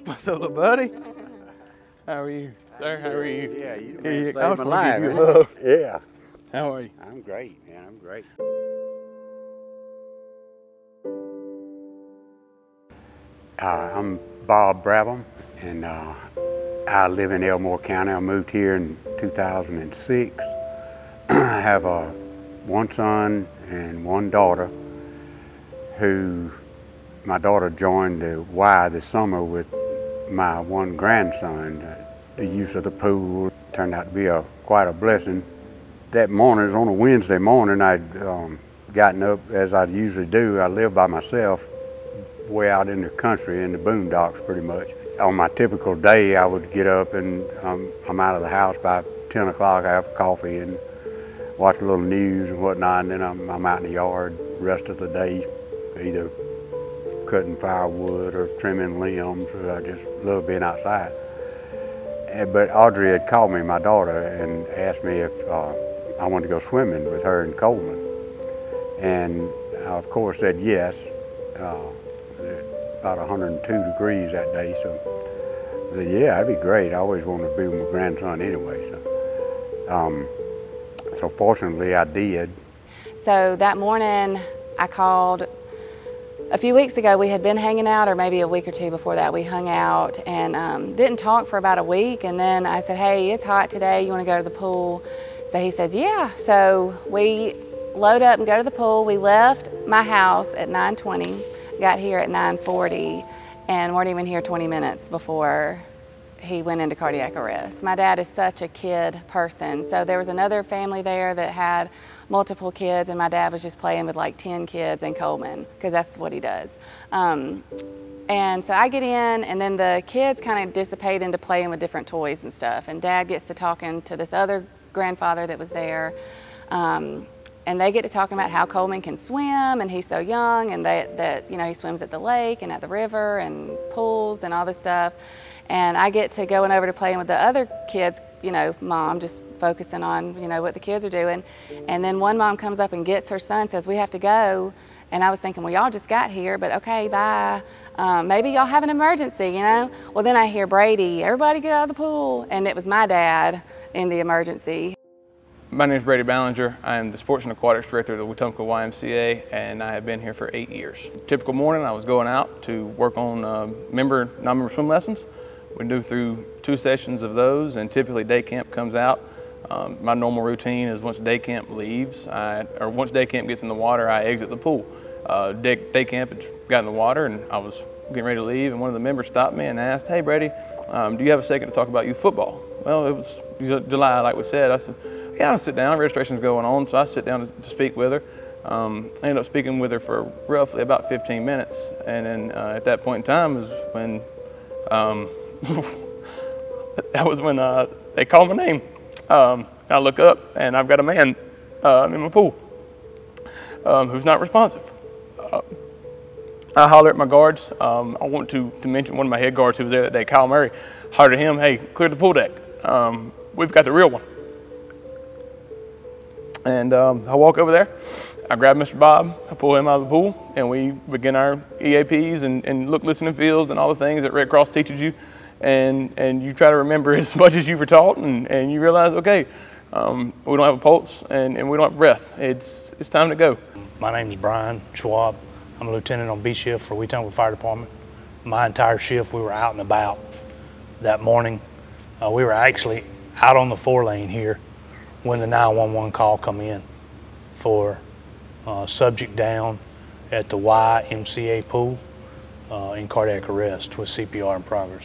What's up, little buddy? How are you, sir? How are you? Yeah, you saved my life. Yeah. How are you? I'm great, man. I'm great. I'm Bob Brabham, and I live in Elmore County. I moved here in 2006. I have one son and one daughter who my daughter joined the Y this summer with my one grandson. The use of the pool turned out to be quite a blessing. That morning, it was on a Wednesday morning, I'd gotten up as I usually do. I live by myself way out in the country, in the boondocks pretty much. On my typical day, I would get up and I'm out of the house by 10 o'clock. I have coffee and watch a little news and whatnot, and then I'm out in the yard the rest of the day, either cutting firewood or trimming limbs, or I just love being outside. But Audrey had called me, my daughter, and asked me if I wanted to go swimming with her in Coleman. And I, of course, said yes. About 102 degrees that day, so I said, yeah, that'd be great. I always wanted to be with my grandson anyway. So fortunately, I did. So that morning, I called. A few weeks ago, we had been hanging out, or maybe a week or two before that, we hung out and didn't talk for about a week. And then I said, hey, it's hot today. You want to go to the pool? So he says, yeah. So we load up and go to the pool. We left my house at 9:20, got here at 9:40, and weren't even here 20 minutes before he went into cardiac arrest. My dad is such a kid person. So there was another family there that had multiple kids, and my dad was just playing with like 10 kids in Coleman, because that's what he does. And so I get in, and then the kids kind of dissipate into playing with different toys and stuff, and Dad gets to talking to this other grandfather that was there, and they get to talking about how Coleman can swim, and he's so young, and that you know, he swims at the lake and at the river and pools and all this stuff. And I get to going over to playing with the other kids, you know, mom, just focusing on, you know, what the kids are doing. And then one mom comes up and gets her son, says, we have to go. And I was thinking, well, y'all just got here, but okay, bye. Maybe y'all have an emergency, you know? Well, then I hear Brady, everybody get out of the pool. And it was my dad in the emergency. My name is Brady Ballinger. I am the Sports and Aquatics Director of the Wetumpka YMCA, and I have been here for 8 years. Typical morning, I was going out to work on non-member swim lessons. We do through 2 sessions of those, and typically day camp comes out. My normal routine is once day camp leaves, once day camp gets in the water, I exit the pool. Day camp had got in the water, and I was getting ready to leave, and one of the members stopped me and asked, hey Brady, do you have a second to talk about youth football? Well, it was July, like we said. I said, yeah, I'll sit down, registration's going on, so I sit down to speak with her. I ended up speaking with her for roughly about 15 minutes, and then at that point in time is when that was when they called my name. I look up, and I've got a man in my pool who's not responsive. I holler at my guards. I want to mention one of my head guards who was there that day, Kyle Murray. Hollered at him, hey, clear the pool deck. We've got the real one. And I walk over there. I grab Mr. Bob, I pull him out of the pool, and we begin our EAPs and look, listen, and feels, and all the things that Red Cross teaches you. And you try to remember as much as you were taught, and you realize, okay, we don't have a pulse and we don't have breath. It's time to go. My name is Brian Schwab. I'm a lieutenant on B shift for Wetumpka Fire Department. My entire shift, we were out and about that morning. We were actually out on the 4-lane here when the 911 call come in for subject down at the YMCA pool in cardiac arrest with CPR in progress.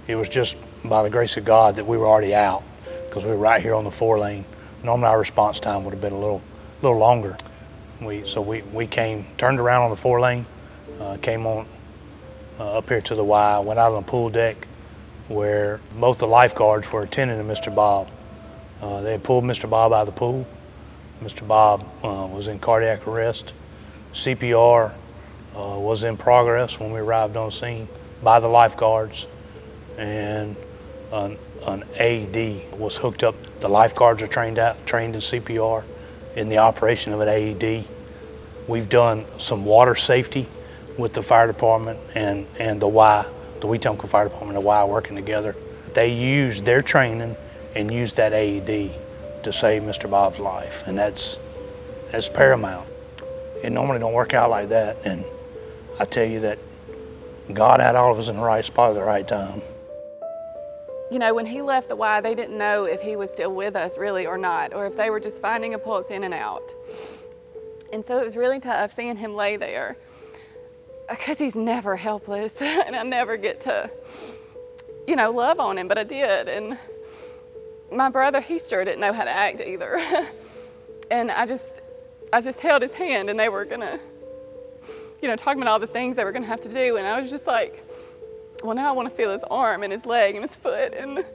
It was just by the grace of God that we were already out, because we were right here on the 4-lane. Normally our response time would have been a little longer. So we came, turned around on the 4-lane, came on up here to the Y, went out on the pool deck where both the lifeguards were attending to Mr. Bob. They had pulled Mr. Bob out of the pool. Mr. Bob was in cardiac arrest. CPR was in progress when we arrived on scene by the lifeguards, and an AED was hooked up. The lifeguards are trained in CPR in the operation of an AED. We've done some water safety with the fire department and the Y the Wetumpka Fire Department and Y working together. They used their training and used that AED to save Mr. Bob's life, and that's paramount. It normally don't work out like that, and I tell you that God had all of us in the right spot at the right time. You know, when he left the Y, they didn't know if he was still with us really or not, or if they were just finding a pulse in and out. And so it was really tough seeing him lay there, because he's never helpless, and I never get to, you know, love on him, but I did. And my brother, he sure didn't know how to act either. And I just held his hand, and they were gonna, you know, talking about all the things they were gonna have to do, and I was just like, well, now I want to feel his arm and his leg and his foot, and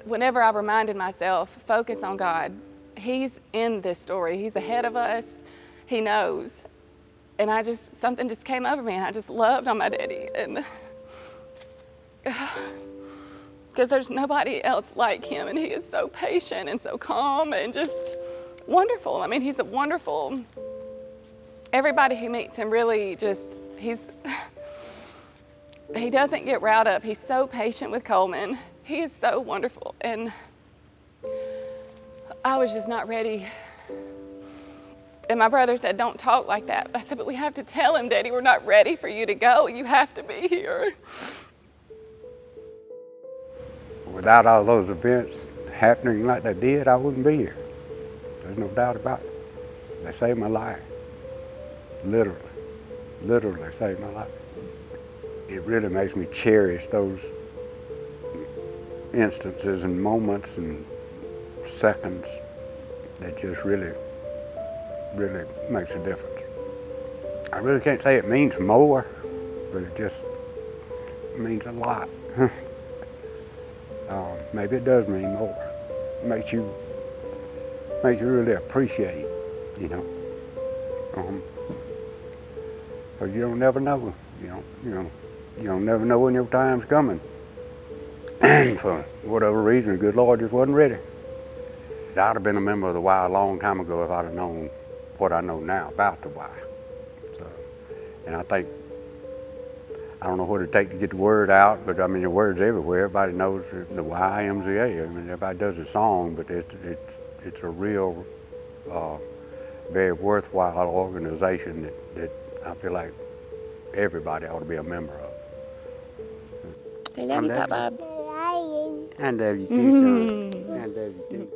whenever I reminded myself, focus on God. He's in this story. He's ahead of us. He knows. And something just came over me, and I just loved on my daddy. And because there's nobody else like him, and he is so patient and so calm and just wonderful. I mean, he's a wonderful, everybody who meets him really he doesn't get riled up. He's so patient with Coleman. He is so wonderful. And I was just not ready. And my brother said, don't talk like that. But I said, but we have to tell him, Daddy, we're not ready for you to go. You have to be here. Without all those events happening like they did, I wouldn't be here. There's no doubt about it. They saved my life. Literally saved my life. It really makes me cherish those instances and moments and seconds that just really makes a difference. I really can't say it means more, but it just means a lot. Maybe it does mean more. It makes you really appreciate, you know. Because you don't never know, you don't never know when your time's coming. For whatever reason, the good Lord just wasn't ready. I'd have been a member of the Y a long time ago if I'd have known what I know now about the Y. So, and I don't know what it'd take to get the word out, but I mean, the word's everywhere. Everybody knows the YMCA. I mean, everybody does a song, but it's a real, very worthwhile organization that I feel like everybody ought to be a member of. I love you, Pop Bob. I love you too, son. I love you too.